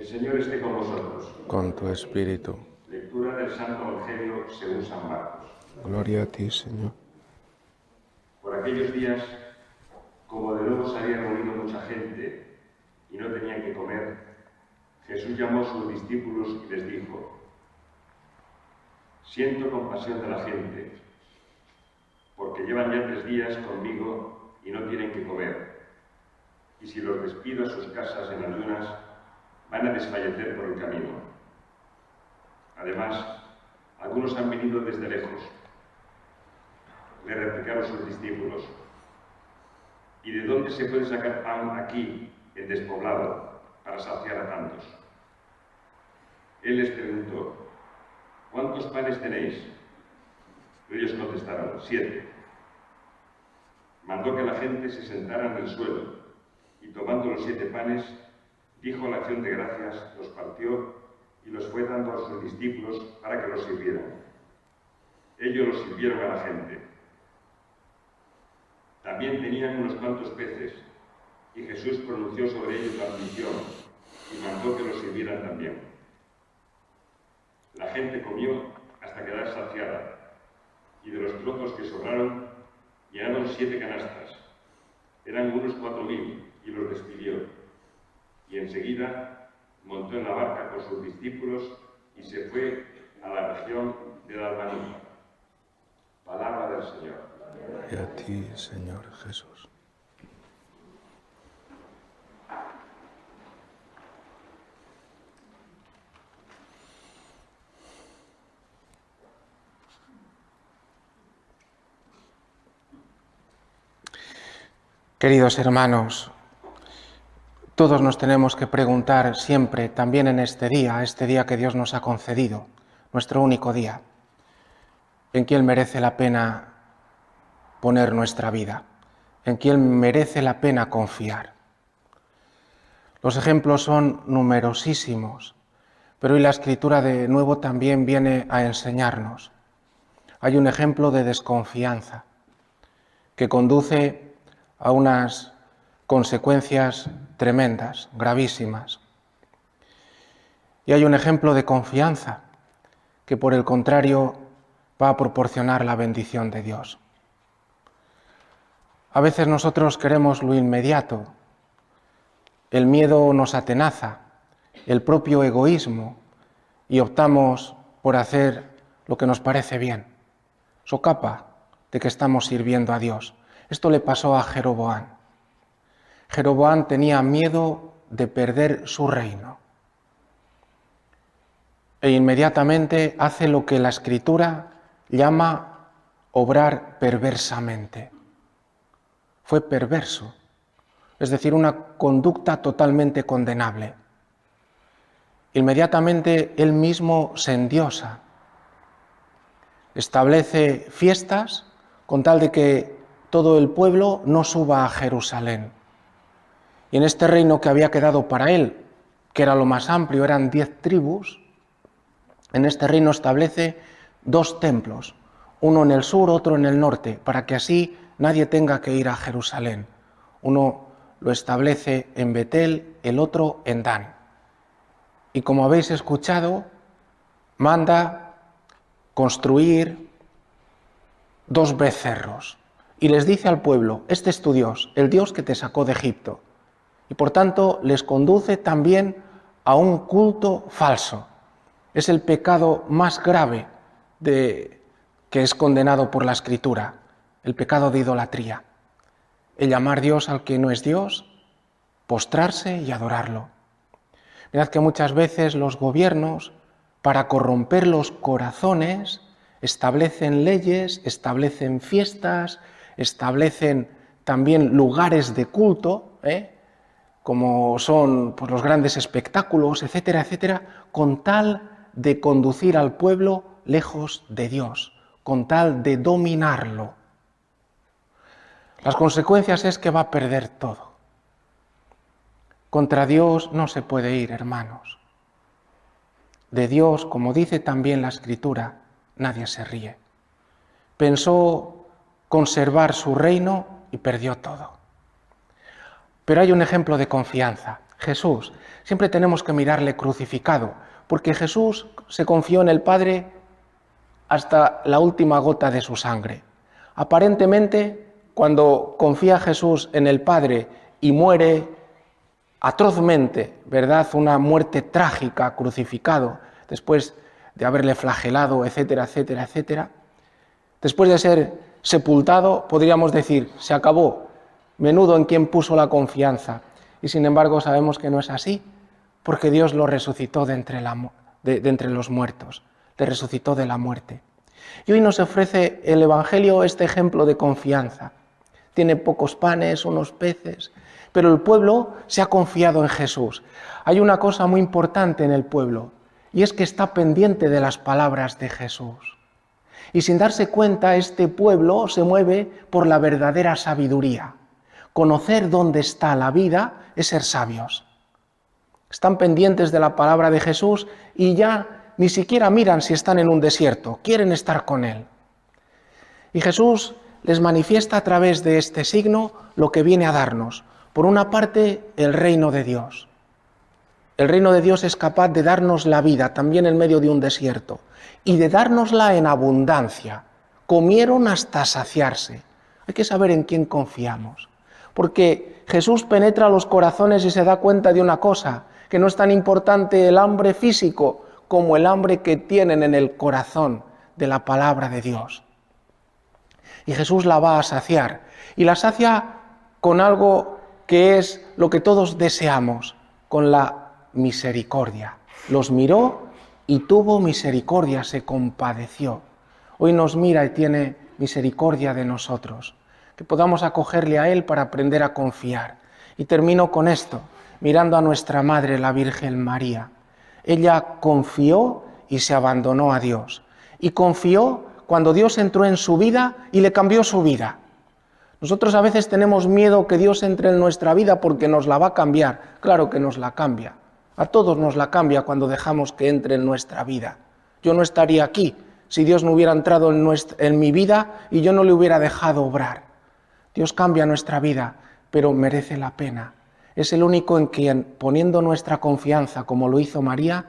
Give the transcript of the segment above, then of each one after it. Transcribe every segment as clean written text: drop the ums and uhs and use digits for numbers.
El Señor esté con vosotros. Con tu espíritu. Lectura del Santo Evangelio según San Marcos. Gloria a ti, Señor. Por aquellos días, como de nuevo se había reunido mucha gente y no tenían que comer, Jesús llamó a sus discípulos y les dijo: siento compasión de la gente, porque llevan ya 3 días conmigo y no tienen que comer. Y si los despido a sus casas en ayunas, van a desfallecer por el camino. Además, algunos han venido desde lejos. Le replicaron sus discípulos: ¿y de dónde se puede sacar pan aquí, en despoblado, para saciar a tantos? Él les preguntó: ¿cuántos panes tenéis? Ellos contestaron: 7. Mandó que la gente se sentara en el suelo y, tomando los 7 panes, dijo la acción de gracias, los partió y los fue dando a sus discípulos para que los sirvieran. Ellos los sirvieron a la gente. También tenían unos cuantos peces, y Jesús pronunció sobre ellos la bendición y mandó que los sirvieran también. La gente comió hasta quedar saciada, y de los trozos que sobraron llenaron 7 canastas. Eran unos 4.000, y los despidió. Y enseguida montó en la barca con sus discípulos y se fue a la región de Dalmanuta. Palabra del Señor. Y a ti, Señor Jesús. Queridos hermanos, todos nos tenemos que preguntar siempre, también en este día que Dios nos ha concedido, nuestro único día, ¿en quién merece la pena poner nuestra vida? ¿En quién merece la pena confiar? Los ejemplos son numerosísimos, pero hoy la Escritura de nuevo también viene a enseñarnos. Hay un ejemplo de desconfianza que conduce a unas consecuencias tremendas, gravísimas. Y hay un ejemplo de confianza que, por el contrario, va a proporcionar la bendición de Dios. A veces nosotros queremos lo inmediato, el miedo nos atenaza, el propio egoísmo, y optamos por hacer lo que nos parece bien, socapa de que estamos sirviendo a Dios. Esto le pasó a Jeroboam. Jeroboam tenía miedo de perder su reino e inmediatamente hace lo que la Escritura llama obrar perversamente. Fue perverso, es decir, una conducta totalmente condenable. Inmediatamente él mismo se endiosa, establece fiestas con tal de que todo el pueblo no suba a Jerusalén. Y en este reino que había quedado para él, que era lo más amplio, eran 10 tribus, en este reino establece 2 templos, uno en el sur, otro en el norte, para que así nadie tenga que ir a Jerusalén. Uno lo establece en Betel, el otro en Dan. Y como habéis escuchado, manda construir 2 becerros y les dice al pueblo: este es tu Dios, el Dios que te sacó de Egipto. Y por tanto les conduce también a un culto falso. Es el pecado más grave que es condenado por la Escritura, el pecado de idolatría. El llamar Dios al que no es Dios, postrarse y adorarlo. Mirad que muchas veces los gobiernos, para corromper los corazones, establecen leyes, establecen fiestas, establecen también lugares de culto, como son pues, los grandes espectáculos, etcétera, etcétera, con tal de conducir al pueblo lejos de Dios, con tal de dominarlo. Las consecuencias es que va a perder todo. Contra Dios no se puede ir, hermanos. De Dios, como dice también la Escritura, nadie se ríe. Pensó conservar su reino y perdió todo. Pero hay un ejemplo de confianza. Jesús. Siempre tenemos que mirarle crucificado, porque Jesús se confió en el Padre hasta la última gota de su sangre. Aparentemente, cuando confía Jesús en el Padre y muere atrozmente, ¿verdad? Una muerte trágica, crucificado, después de haberle flagelado, etcétera, etcétera, etcétera. Después de ser sepultado, podríamos decir, se acabó, menudo en quien puso la confianza. Y sin embargo sabemos que no es así, porque Dios lo resucitó de entre los muertos, le resucitó de la muerte. Y hoy nos ofrece el Evangelio este ejemplo de confianza. Tiene pocos panes, unos peces, pero el pueblo se ha confiado en Jesús. Hay una cosa muy importante en el pueblo, y es que está pendiente de las palabras de Jesús. Y sin darse cuenta, este pueblo se mueve por la verdadera sabiduría. Conocer dónde está la vida es ser sabios. Están pendientes de la palabra de Jesús y ya ni siquiera miran si están en un desierto, quieren estar con Él. Y Jesús les manifiesta a través de este signo lo que viene a darnos. Por una parte, el reino de Dios. El reino de Dios es capaz de darnos la vida también en medio de un desierto y de dárnosla en abundancia. Comieron hasta saciarse. Hay que saber en quién confiamos, porque Jesús penetra los corazones y se da cuenta de una cosa, que no es tan importante el hambre físico como el hambre que tienen en el corazón de la palabra de Dios. Y Jesús la va a saciar, y la sacia con algo que es lo que todos deseamos, con la misericordia. Los miró y tuvo misericordia, se compadeció. Hoy nos mira y tiene misericordia de nosotros, que podamos acogerle a Él para aprender a confiar. Y termino con esto, mirando a nuestra Madre, la Virgen María. Ella confió y se abandonó a Dios. Y confió cuando Dios entró en su vida y le cambió su vida. Nosotros a veces tenemos miedo que Dios entre en nuestra vida porque nos la va a cambiar. Claro que nos la cambia. A todos nos la cambia cuando dejamos que entre en nuestra vida. Yo no estaría aquí si Dios no hubiera entrado en mi vida y yo no le hubiera dejado obrar. Dios cambia nuestra vida, pero merece la pena. Es el único en quien, poniendo nuestra confianza como lo hizo María,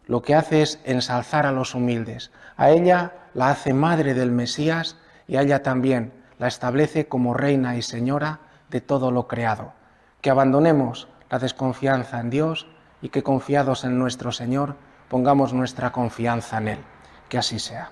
lo que hace es ensalzar a los humildes. A ella la hace madre del Mesías y a ella también la establece como reina y señora de todo lo creado. Que abandonemos la desconfianza en Dios y que confiados en nuestro Señor pongamos nuestra confianza en Él. Que así sea.